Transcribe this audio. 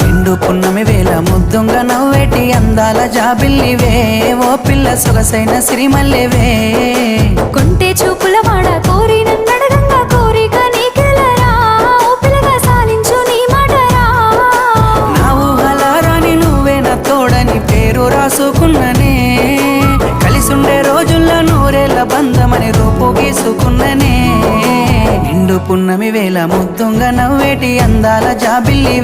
నిండు పున్నమి వేళ ముద్దుంగ నవ్వేటి అందాల జాబిల్లివే, ఓ పిల్ల సొగసైన సిరిమల్లెవే. కొంటే చూపుల వాడ కోరి నన్నడగంగా కోరిక నీకెలరా, ఓ పిల్లగా సాలించు నీ మాటరా. నా ఊహలారాని నువ్వే నా తోడని పేరు రాసుకున్ననే, కలిసుండే రోజుల్లో నూరేళ్ల బంధమని రూపు గీసుకున్ననే. నిండు పున్నమి వేళ ముద్దుంగ నవ్వేటి అందాల జాబిల్లివే.